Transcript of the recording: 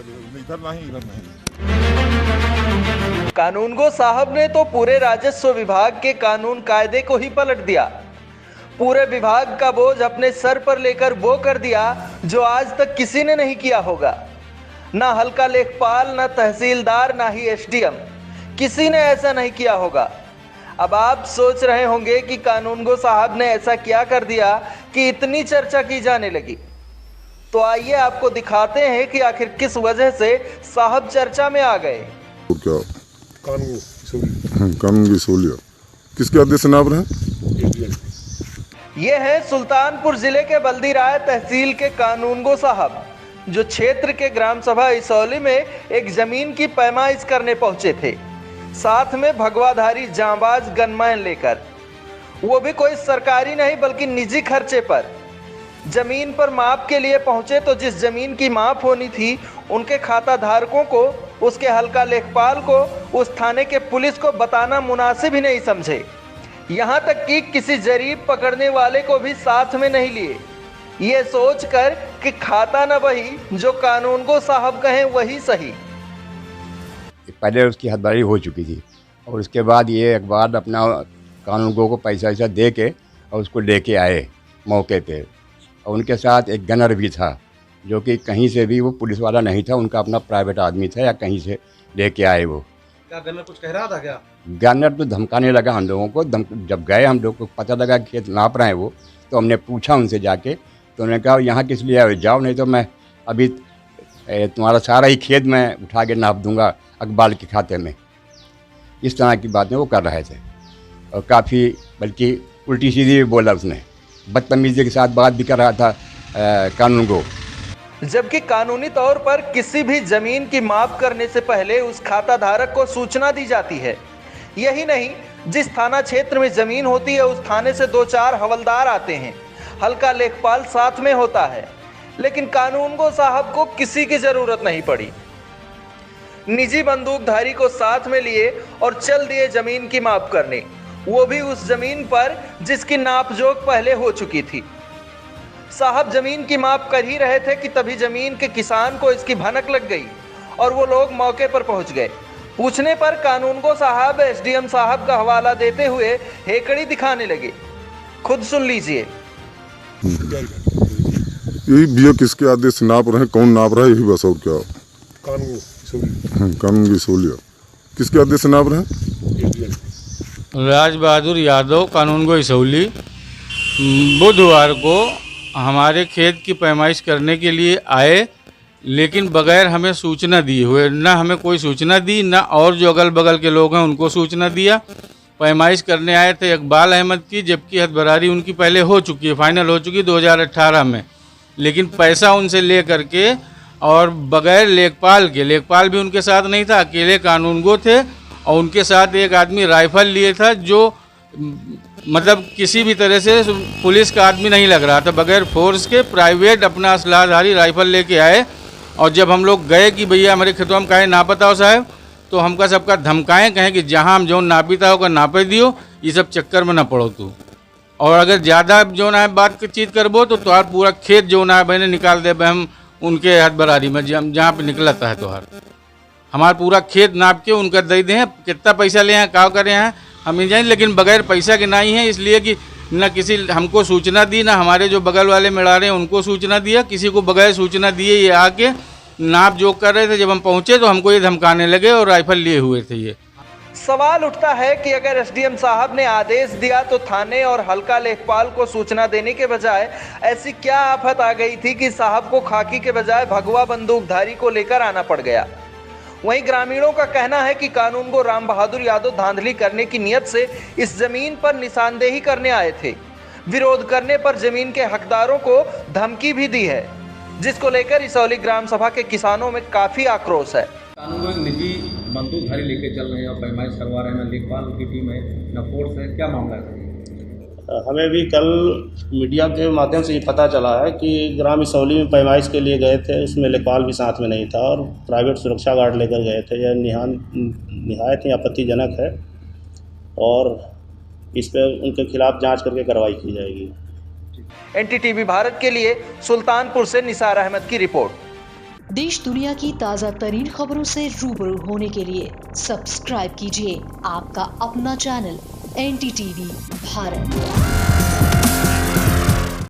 इधर नहीं। कानूनगो साहब ने तो पूरे राजस्व विभाग के कानून कायदे को ही पलट दिया। पूरे विभाग का बोझ अपने सर पर लेकर वो कर दिया जो आज तक किसी ने नहीं किया होगा। ना हल्का लेखपाल, ना तहसीलदार, ना ही एसडीएम, किसी ने ऐसा नहीं किया होगा। अब आप सोच रहे होंगे कि कानूनगो साहब ने ऐसा क्या कर दिया कि इतनी चर्चा की जाने लगी। तो आइए आपको दिखाते हैं कि आखिर किस वजह से साहब चर्चा में आ गए। क्या कानून की सहूलियत किसके आदेश से नाप रहे हैं? ये है सुल्तानपुर जिले के बल्दी राय तहसील के कानूनगो साहब, जो क्षेत्र के ग्राम सभा इसौली में एक जमीन की पैमाइश करने पहुंचे थे, साथ में भगवाधारी जांबाज गनमैन लेकर। वो भी कोई सरकारी नहीं बल्कि निजी खर्चे पर जमीन पर माप के लिए पहुंचे। तो जिस जमीन की माप होनी थी, उनके खाता धारकों को, उसके हल्का लेखपाल को, उस थाने के पुलिस को बताना मुनासिब ही नहीं समझे। यहाँ तक कि किसी जरीब पकड़ने वाले को भी साथ में नहीं लिए, ये सोचकर कि खाता न वही जो कानूनगो साहब कहें वही सही। पहले उसकी हदबारी हो चुकी थी और उसके बाद ये एक बार अपना कानूनगो को पैसा वैसा दे के और उसको लेके आए मौके पे। और उनके साथ एक गनर भी था, जो कि कहीं से भी वो पुलिस वाला नहीं था, उनका अपना प्राइवेट आदमी था या कहीं से लेके आए वो। क्या गनर कुछ कह रहा था क्या? गनर तो धमकाने लगा हम लोगों को। जब गए हम लोग को पता लगा खेत नाप रहे हैं वो, तो हमने पूछा उनसे जाके, तो उन्होंने कहा यहाँ किस लिए आए, जाओ नहीं तो मैं अभी तुम्हारा सारा ही खेत में उठा के नाप दूंगा अकबाल के खाते में। इस तरह की बातें वो कर रहे थे और काफ़ी बल्कि उल्टी सीधी भी बोला उसने, बदतमीजी के साथ बात भी कर रहा था कानूनगो। जबकि कानूनी तौर पर किसी भी जमीन की माप करने से पहले उस खाता धारक को सूचना दी जाती है। यही नहीं, जिस थाना क्षेत्र में जमीन होती है उस थाने से 2-4 हवलदार आते हैं, हल्का लेखपाल साथ में होता है। लेकिन कानूनगो साहब को किसी की जरूरत नहीं पड़ी। निजी बंदूकधारी को साथ में लिए और चल दिए जमीन की माप करने, वो भी उस जमीन पर जिसकी नापजोख पहले हो चुकी थी। साहब जमीन की माप कर ही रहे थे कि तभी जमीन के किसान को इसकी भनक लग गई और वो लोग मौके पर पहुंच गए। पूछने पर कानूनगो साहब एसडीएम साहब का हवाला देते हुए हेकड़ी दिखाने लगे। खुद सुन लीजिए। यही भैया किसके आदेश से नाप रहे हैं, कौन नाप रहा है, यही बस। और क्या कानून की सहूलियत किसके आदेश से नाप रहे हैं? राज बहादुर यादव, कानूनगो इसौली। बुधवार को हमारे खेत की पैमाइश करने के लिए आए, लेकिन बगैर हमें सूचना दिए हुए। ना हमें कोई सूचना दी, ना और जो अगल बगल के लोग हैं उनको सूचना दिया। पैमाइश करने आए थे इकबाल अहमद की, जबकि हदबरारी उनकी पहले हो चुकी है, फाइनल हो चुकी 2018 में। लेकिन पैसा उनसे ले करके और बगैर लेखपाल के, लेखपाल भी उनके साथ नहीं था, अकेले कानूनगो थे और उनके साथ एक आदमी राइफल लिए था, जो मतलब किसी भी तरह से पुलिस का आदमी नहीं लग रहा था। बगैर फोर्स के प्राइवेट अपना असलाधारी राइफल लेके आए। और जब हम लोग गए कि भैया हमारे खेतों में काहे नापता हो साहब, तो हमका सबका धमकाएं, कहें कि जहां हम जो नापीता होगा नापे दियो, ये सब चक्कर में ना पड़ो तू। और अगर ज़्यादा जो ना बातचीत करबो तो तुहार पूरा खेत जो ना बहने निकाल दे हम उनके हदबरारी में, जहाँ पे निकलता है तुहार। हमारा पूरा खेत नाप के उनका दे दें, कितना पैसा ले हैं, क्या करें हैं हम नहीं जाएंगे, लेकिन बगैर पैसा के नहीं है। इसलिए कि न किसी हमको सूचना दी, ना हमारे जो बगल वाले मेड़ारे हैं उनको सूचना दिया, किसी को बगैर सूचना दिए ये आके नाप जोक कर रहे थे। जब हम पहुँचे तो हमको ये धमकाने लगे और राइफल लिए हुए थे। ये सवाल उठता है कि अगर एसडीएम साहब ने आदेश दिया तो थाने और हल्का लेखपाल को सूचना देने के बजाय ऐसी क्या आफत आ गई थी कि साहब को खाकी के बजाय भगवा बंदूकधारी को लेकर आना पड़ गया। वहीं ग्रामीणों का कहना है कि कानूनगो राम बहादुर यादव धांधली करने की नियत से इस जमीन पर निशानदेही करने आए थे। विरोध करने पर जमीन के हकदारों को धमकी भी दी है, जिसको लेकर इसौली ग्राम सभा के किसानों में काफी आक्रोश है। कानूनगो एक निजी बंदूकधारी लेके चल रहे हैं और पैमाइश करवा रहे हैं, न लेखपाल की टीम है न फोर्स है, क्या मामला है? हमें भी कल मीडिया के माध्यम से ये पता चला है कि ग्राम इसौली में पैमाइश के लिए गए थे, उसमें लेखपाल भी साथ में नहीं था और प्राइवेट सुरक्षा गार्ड लेकर गए थे। यह निहायत ही आपत्तिजनक है और इस पर उनके खिलाफ जांच करके कार्रवाई की जाएगी। एनटीटीवी भारत के लिए सुल्तानपुर से निसार अहमद की रिपोर्ट। देश दुनिया की ताज़ा तरीन खबरों से रूबरू होने के लिए सब्सक्राइब कीजिए आपका अपना चैनल NDTV भारत।